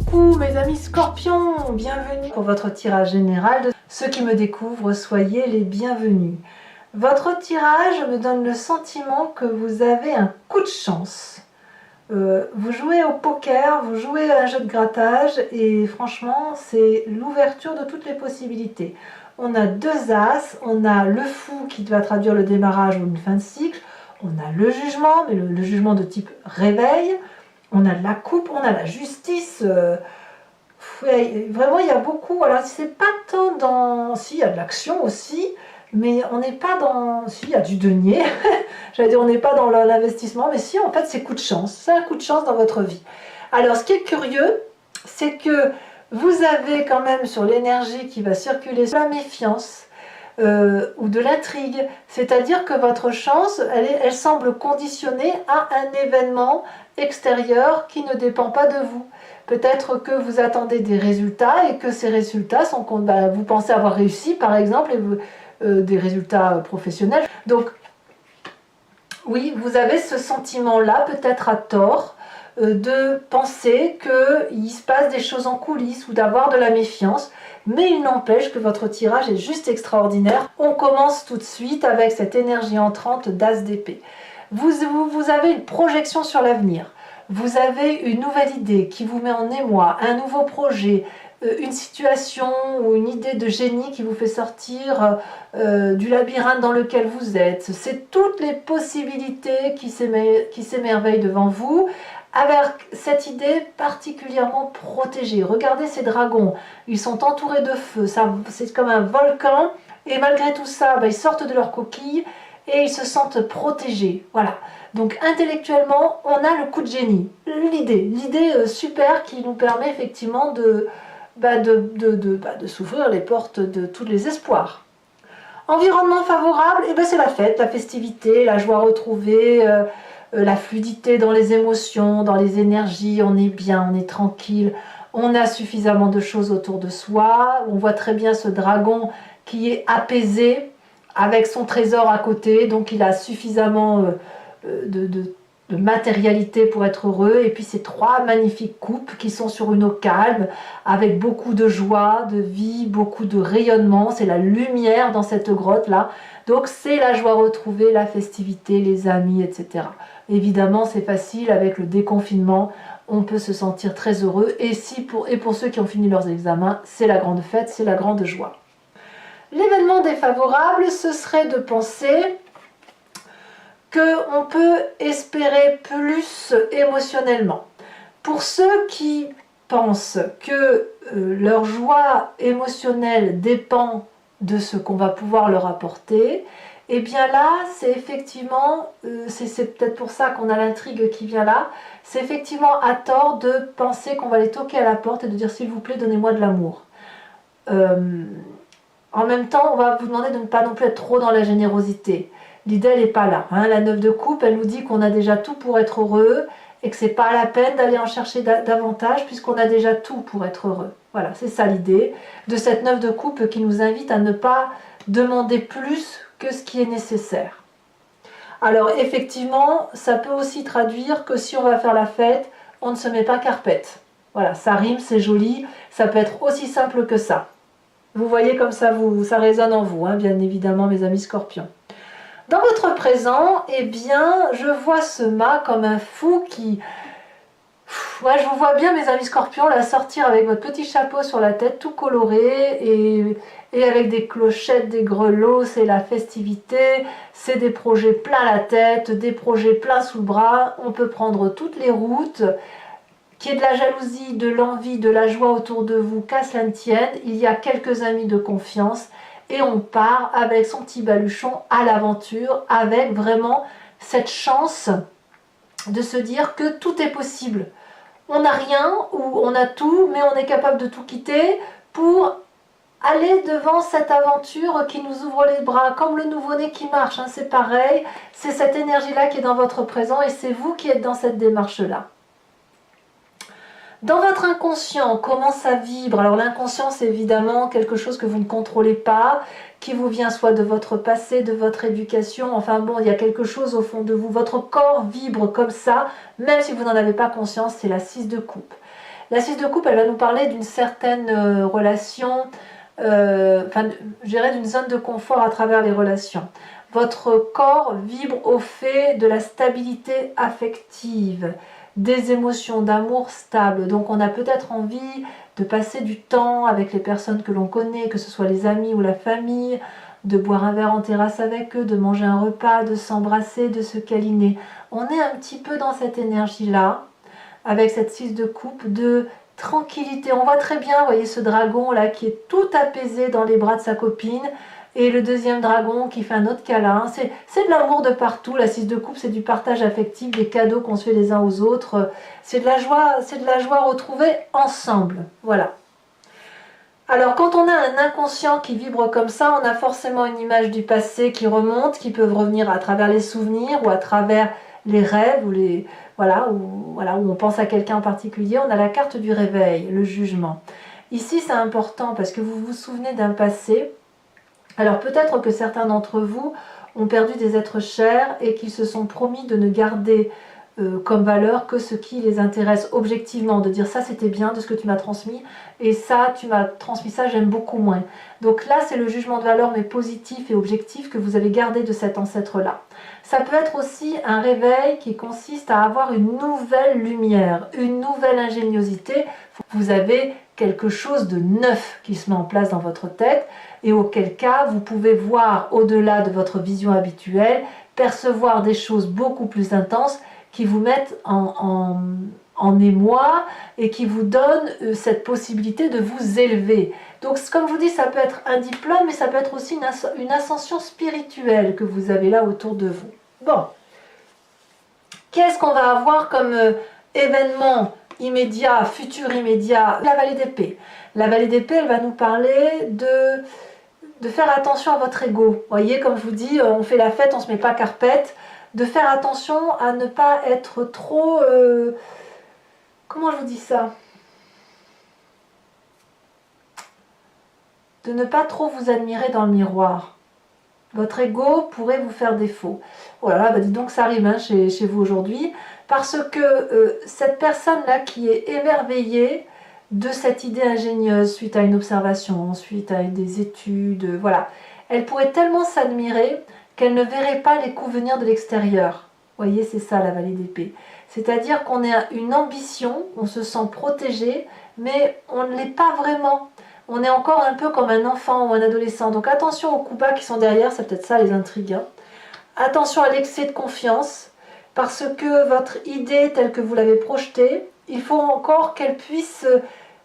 Coucou mes amis scorpions, bienvenue pour votre tirage général. Ceux qui me découvrent, soyez les bienvenus. Votre tirage me donne le sentiment que vous avez un coup de chance. Vous jouez au poker, vous jouez à un jeu de grattage et franchement c'est l'ouverture de toutes les possibilités. On a deux as, on a le fou qui doit traduire le démarrage ou une fin de cycle, on a le jugement, mais le jugement de type réveil, on a la coupe, on a la justice. Vraiment il y a beaucoup, voilà, c'est pas tant dans... Si, il y a de l'action aussi, mais on n'est pas dans... Si, il y a du denier, j'allais dire on n'est pas dans l'investissement, mais si, en fait c'est coup de chance, c'est un coup de chance dans votre vie. Alors ce qui est curieux, c'est que vous avez quand même sur l'énergie qui va circuler la méfiance, ou de l'intrigue, c'est-à-dire que votre chance, elle semble conditionnée à un événement extérieur qui ne dépend pas de vous. Peut-être que vous attendez des résultats et que ces résultats sont, vous pensez avoir réussi par exemple, et des résultats professionnels. Donc oui, vous avez ce sentiment-là, peut-être à tort, de penser qu'il se passe des choses en coulisses ou d'avoir de la méfiance, mais il n'empêche que votre tirage est juste extraordinaire. On commence tout de suite avec cette énergie entrante d'As d'épée. Vous avez une projection sur l'avenir, vous avez une nouvelle idée qui vous met en émoi, un nouveau projet, une situation ou une idée de génie qui vous fait sortir du labyrinthe dans lequel vous êtes. C'est toutes les possibilités qui s'émerveillent devant vous, avec cette idée particulièrement protégée. Regardez ces dragons, ils sont entourés de feu, c'est comme un volcan, et malgré tout ça, ils sortent de leur coquille et ils se sentent protégés. Voilà. Donc intellectuellement, on a le coup de génie, l'idée super qui nous permet effectivement de s'ouvrir les portes de tous les espoirs. Environnement favorable, c'est la fête, la festivité, la joie retrouvée, la fluidité dans les émotions, dans les énergies, on est bien, on est tranquille, on a suffisamment de choses autour de soi, on voit très bien ce dragon qui est apaisé avec son trésor à côté, donc il a suffisamment de matérialité pour être heureux, et puis ces trois magnifiques coupes qui sont sur une eau calme, avec beaucoup de joie, de vie, beaucoup de rayonnement, c'est la lumière dans cette grotte là, donc c'est la joie retrouvée, la festivité, les amis, etc. Évidemment c'est facile avec le déconfinement, on peut se sentir très heureux, et pour ceux qui ont fini leurs examens, c'est la grande fête, c'est la grande joie. L'événement défavorable, ce serait de penser qu'on peut espérer plus émotionnellement. Pour ceux qui pensent que leur joie émotionnelle dépend de ce qu'on va pouvoir leur apporter, et bien là, c'est effectivement, c'est peut-être pour ça qu'on a l'intrigue qui vient là, c'est effectivement à tort de penser qu'on va les toquer à la porte et de dire s'il vous plaît, donnez-moi de l'amour. En même temps, on va vous demander de ne pas non plus être trop dans la générosité. L'idée, elle n'est pas là. La 9 de coupe, elle nous dit qu'on a déjà tout pour être heureux et que c'est pas la peine d'aller en chercher davantage puisqu'on a déjà tout pour être heureux. Voilà, c'est ça l'idée de cette 9 de coupe qui nous invite à ne pas demander plus que ce qui est nécessaire. Alors effectivement, ça peut aussi traduire que si on va faire la fête, on ne se met pas carpette. Voilà, ça rime, c'est joli, ça peut être aussi simple que ça. Vous voyez comme ça résonne en vous, bien évidemment mes amis scorpions. Dans votre présent, je vois ce mât comme un fou qui... Ouais, je vous vois bien mes amis scorpions là sortir avec votre petit chapeau sur la tête tout coloré et avec des clochettes, des grelots, c'est la festivité, c'est des projets plein la tête, des projets plein sous le bras, on peut prendre toutes les routes, qu'il y ait de la jalousie, de l'envie, de la joie autour de vous, qu'à cela ne tienne, il y a quelques amis de confiance et on part avec son petit baluchon à l'aventure, avec vraiment cette chance de se dire que tout est possible. On n'a rien ou on a tout, mais on est capable de tout quitter pour aller devant cette aventure qui nous ouvre les bras, comme le nouveau-né qui marche, c'est pareil, c'est cette énergie-là qui est dans votre présent et c'est vous qui êtes dans cette démarche-là. Dans votre inconscient, comment ça vibre? Alors l'inconscient, c'est évidemment quelque chose que vous ne contrôlez pas, qui vous vient soit de votre passé, de votre éducation, enfin bon, il y a quelque chose au fond de vous. Votre corps vibre comme ça, même si vous n'en avez pas conscience, c'est la 6 de coupe. La 6 de coupe, elle va nous parler d'une certaine relation, je dirais d'une zone de confort à travers les relations. Votre corps vibre au fait de la stabilité affective, des émotions d'amour stables. Donc on a peut-être envie de passer du temps avec les personnes que l'on connaît, que ce soit les amis ou la famille, de boire un verre en terrasse avec eux, de manger un repas, de s'embrasser, de se câliner. On est un petit peu dans cette énergie-là, avec cette 6 de coupe, de tranquillité. On voit très bien, vous voyez ce dragon là qui est tout apaisé dans les bras de sa copine, et le deuxième dragon qui fait un autre câlin. C'est de l'amour de partout. La 6 de coupe, c'est du partage affectif, des cadeaux qu'on se fait les uns aux autres. C'est de la joie retrouvée ensemble. Voilà. Alors quand on a un inconscient qui vibre comme ça, on a forcément une image du passé qui remonte, qui peuvent revenir à travers les souvenirs ou à travers les rêves ou où on pense à quelqu'un en particulier. On a la carte du réveil, le jugement. Ici c'est important parce que vous vous souvenez d'un passé. Alors peut-être que certains d'entre vous ont perdu des êtres chers et qu'ils se sont promis de ne garder comme valeur que ce qui les intéresse objectivement, de dire ça c'était bien de ce que tu m'as transmis et ça tu m'as transmis ça, j'aime beaucoup moins. Donc là c'est le jugement de valeur mais positif et objectif que vous avez gardé de cet ancêtre là. Ça peut être aussi un réveil qui consiste à avoir une nouvelle lumière, une nouvelle ingéniosité. Vous avez quelque chose de neuf qui se met en place dans votre tête et auquel cas vous pouvez voir au-delà de votre vision habituelle, percevoir des choses beaucoup plus intenses qui vous mettent en émoi et qui vous donnent cette possibilité de vous élever. Donc comme je vous dis, ça peut être un diplôme, mais ça peut être aussi une ascension spirituelle que vous avez là autour de vous. Bon, qu'est-ce qu'on va avoir comme événement immédiat, futur immédiat? La vallée d'épée. La vallée d'épée, elle va nous parler de faire attention à votre ego. Vous voyez, comme je vous dis, on fait la fête, on ne se met pas carpette. De faire attention à ne pas être trop... comment je vous dis ça? De ne pas trop vous admirer dans le miroir. Votre ego pourrait vous faire défaut. Oh là là, bah dis donc ça rime hein, chez vous aujourd'hui. Parce que cette personne-là qui est émerveillée de cette idée ingénieuse suite à une observation, suite à des études, voilà. Elle pourrait tellement s'admirer qu'elle ne verrait pas les coups venir de l'extérieur. Vous voyez, c'est ça la vallée d'épée. C'est-à-dire qu'on a une ambition, on se sent protégé, mais on ne l'est pas vraiment. On est encore un peu comme un enfant ou un adolescent. Donc attention aux coups bas qui sont derrière, c'est peut-être ça les intrigues. Hein. Attention à l'excès de confiance, parce que votre idée telle que vous l'avez projetée, il faut encore qu'elle puisse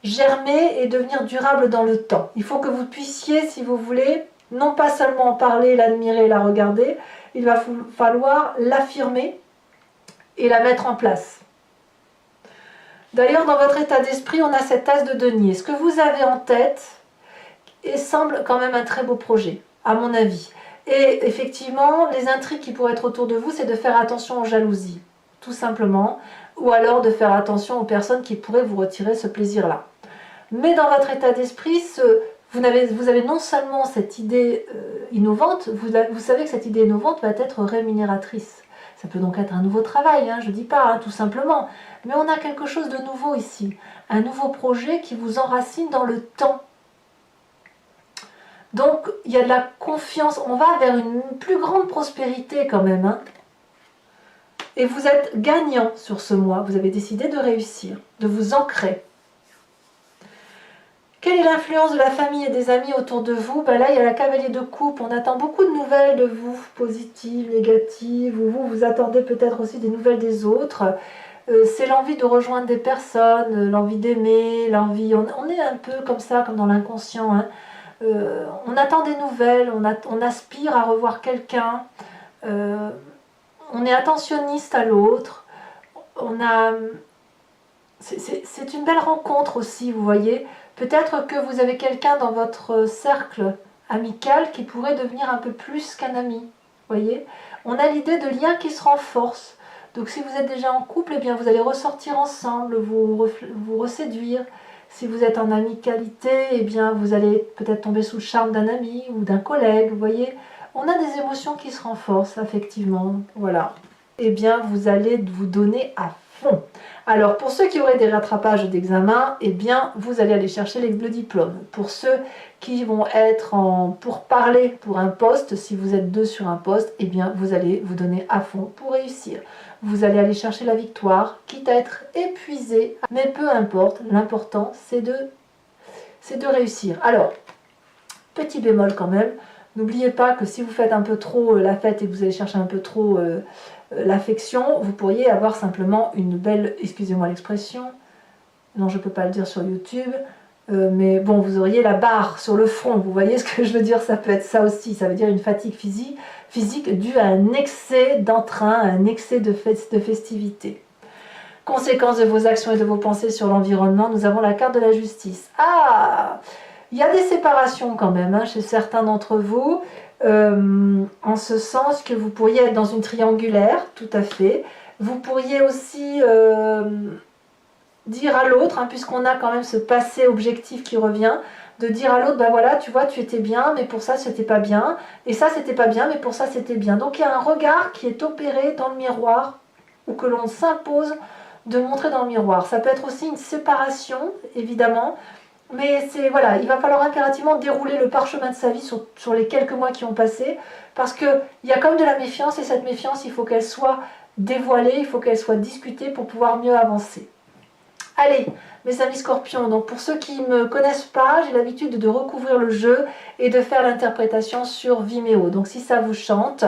germer et devenir durable dans le temps. Il faut que vous puissiez, si vous voulez, non pas seulement en parler, l'admirer, la regarder, il va falloir l'affirmer et la mettre en place. D'ailleurs, dans votre état d'esprit, on a cet as de denier. Ce que vous avez en tête semble quand même un très beau projet, à mon avis. Et effectivement, les intrigues qui pourraient être autour de vous, c'est de faire attention aux jalousies, tout simplement, ou alors de faire attention aux personnes qui pourraient vous retirer ce plaisir-là. Mais dans votre état d'esprit, vous avez non seulement cette idée innovante, vous savez que cette idée innovante va être rémunératrice. Ça peut donc être un nouveau travail, hein, je ne dis pas, hein, tout simplement. Mais on a quelque chose de nouveau ici. Un nouveau projet qui vous enracine dans le temps. Donc, il y a de la confiance. On va vers une plus grande prospérité quand même. Hein. Et vous êtes gagnant sur ce mois. Vous avez décidé de réussir, de vous ancrer. Quelle est l'influence de la famille et des amis autour de vous? Ben là, il y a la cavalier de coupe. On attend beaucoup de nouvelles de vous, positives, négatives, ou vous attendez peut-être aussi des nouvelles des autres. C'est l'envie de rejoindre des personnes, l'envie d'aimer, l'envie... On est un peu comme ça, comme dans l'inconscient. Hein. On attend des nouvelles, on aspire à revoir quelqu'un. On est attentionniste à l'autre. C'est une belle rencontre aussi, vous voyez. Peut-être que vous avez quelqu'un dans votre cercle amical qui pourrait devenir un peu plus qu'un ami. Voyez, on a l'idée de liens qui se renforcent. Donc si vous êtes déjà en couple, eh bien vous allez ressortir ensemble, vous reséduire. Si vous êtes en amicalité, eh bien vous allez peut-être tomber sous le charme d'un ami ou d'un collègue. Vous voyez, on a des émotions qui se renforcent, effectivement. Voilà. Eh bien vous allez vous donner à fond. Alors, pour ceux qui auraient des rattrapages d'examen, eh bien, vous allez aller chercher le diplôme. Pour ceux qui vont être pour parler pour un poste, si vous êtes deux sur un poste, eh bien, vous allez vous donner à fond pour réussir. Vous allez aller chercher la victoire, quitte à être épuisé, mais peu importe, l'important, c'est de réussir. Alors, petit bémol quand même, n'oubliez pas que si vous faites un peu trop la fête et que vous allez chercher un peu trop l'affection, vous pourriez avoir simplement une belle, excusez-moi l'expression, non je ne peux pas le dire sur YouTube, mais bon, vous auriez la barre sur le front, vous voyez ce que je veux dire, ça peut être ça aussi, ça veut dire une fatigue physique due à un excès d'entrain, un excès de festivité. Conséquence de vos actions et de vos pensées sur l'environnement, nous avons la carte de la justice. Ah, il y a des séparations quand même hein, chez certains d'entre vous, en ce sens que vous pourriez être dans une triangulaire, tout à fait. Vous pourriez aussi dire à l'autre, hein, puisqu'on a quand même ce passé objectif qui revient, de dire à l'autre, ben voilà, tu vois, tu étais bien, mais pour ça, c'était pas bien, et ça, c'était pas bien, mais pour ça, c'était bien. Donc, il y a un regard qui est opéré dans le miroir, ou que l'on s'impose de montrer dans le miroir. Ça peut être aussi une séparation, évidemment, mais c'est voilà, il va falloir impérativement dérouler le parchemin de sa vie sur les quelques mois qui ont passé, parce qu'il y a comme de la méfiance, et cette méfiance, il faut qu'elle soit dévoilée, il faut qu'elle soit discutée pour pouvoir mieux avancer. Allez, mes amis scorpions, donc pour ceux qui ne me connaissent pas, j'ai l'habitude de recouvrir le jeu et de faire l'interprétation sur Vimeo. Donc si ça vous chante,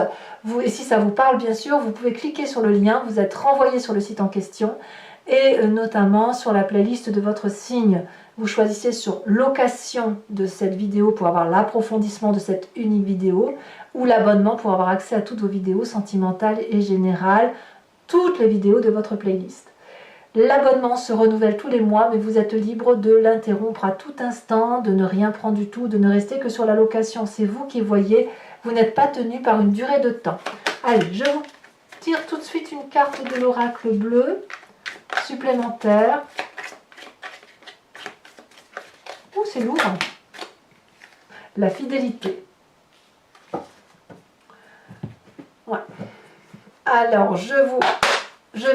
et si ça vous parle bien sûr, vous pouvez cliquer sur le lien, vous êtes renvoyé sur le site en question et notamment sur la playlist de votre signe. Vous choisissez sur location de cette vidéo pour avoir l'approfondissement de cette unique vidéo ou l'abonnement pour avoir accès à toutes vos vidéos sentimentales et générales, toutes les vidéos de votre playlist. L'abonnement se renouvelle tous les mois, mais vous êtes libre de l'interrompre à tout instant, de ne rien prendre du tout, de ne rester que sur la location. C'est vous qui voyez, vous n'êtes pas tenu par une durée de temps. Allez, je vous tire tout de suite une carte de l'oracle bleu supplémentaire. Oh, c'est lourd. La fidélité. Ouais. Alors, je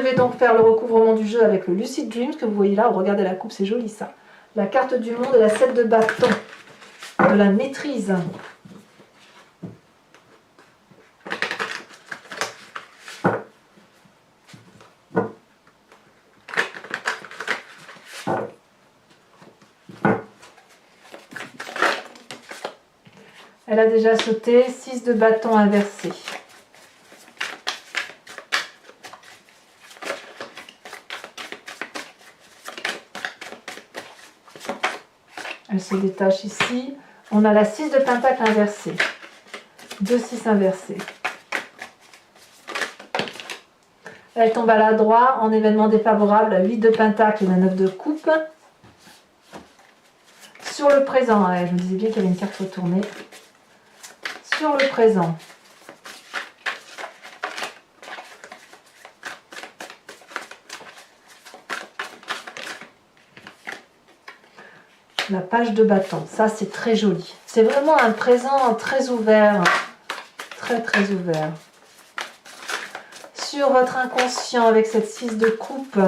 vais donc faire le recouvrement du jeu avec le Lucid Dreams que vous voyez là. Regardez la coupe, c'est joli ça. La carte du monde et la 7 de bâton. De la maîtrise. Elle a déjà sauté. 6 de bâton inversé. Elle se détache ici. On a la 6 de pentacle inversée. 2 6 inversés. Elle tombe à la droite en événement défavorable. La 8 de pentacle et la 9 de coupe. Sur le présent, je me disais bien qu'il y avait une carte retournée. Sur le présent. La page de bâton, ça c'est très joli. C'est vraiment un présent très ouvert, très très ouvert. Sur votre inconscient avec cette 6 de coupe,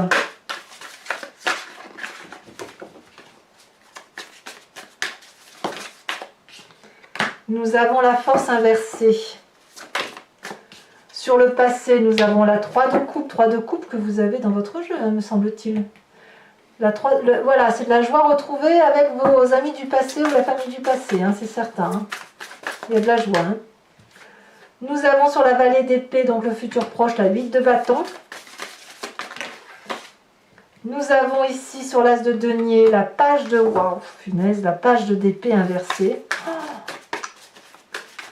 nous avons la force inversée. Sur le passé, nous avons la 3 de coupe que vous avez dans votre jeu, me semble-t-il. Voilà, c'est de la joie retrouvée avec vos amis du passé ou la famille du passé, hein, c'est certain. Hein. Il y a de la joie. Hein. Nous avons sur la vallée d'épée, donc le futur proche, la 8 de bâton. Nous avons ici sur l'as de denier la page de... Waouh, punaise, la page d'épée inversée.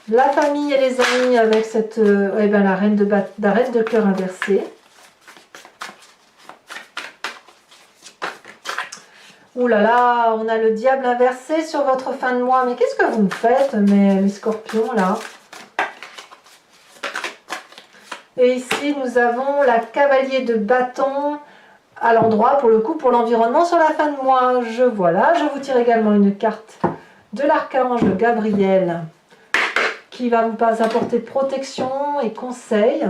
La famille et les amis avec cette... la reine de cœur inversée. Ouh là là, on a le diable inversé sur votre fin de mois. Mais qu'est-ce que vous me faites, mes scorpions, là? Et ici, nous avons la cavalier de bâton à l'endroit, pour le coup, pour l'environnement sur la fin de mois. Voilà, je vous tire également une carte de l'archange Gabriel qui va vous apporter protection et conseil.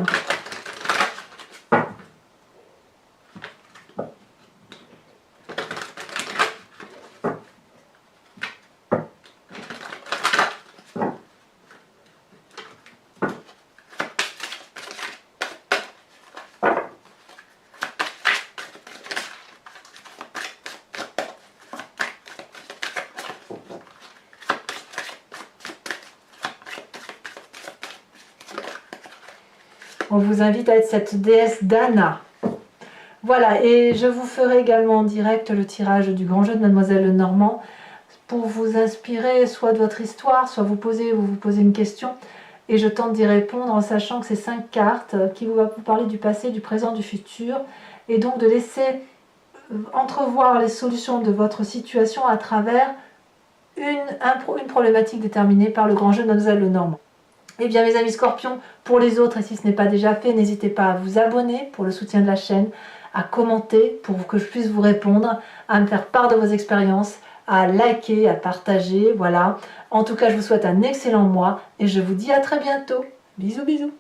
On vous invite à être cette déesse Dana. Voilà, et je vous ferai également en direct le tirage du grand jeu de Mademoiselle Lenormand pour vous inspirer soit de votre histoire, soit vous posez une question. Et je tente d'y répondre en sachant que c'est 5 cartes qui vont vous parler du passé, du présent, du futur. Et donc de laisser entrevoir les solutions de votre situation à travers une problématique déterminée par le grand jeu de Mademoiselle Lenormand. Eh bien mes amis scorpions, pour les autres, et si ce n'est pas déjà fait, n'hésitez pas à vous abonner pour le soutien de la chaîne, à commenter pour que je puisse vous répondre, à me faire part de vos expériences, à liker, à partager, voilà. En tout cas, je vous souhaite un excellent mois et je vous dis à très bientôt. Bisous, bisous.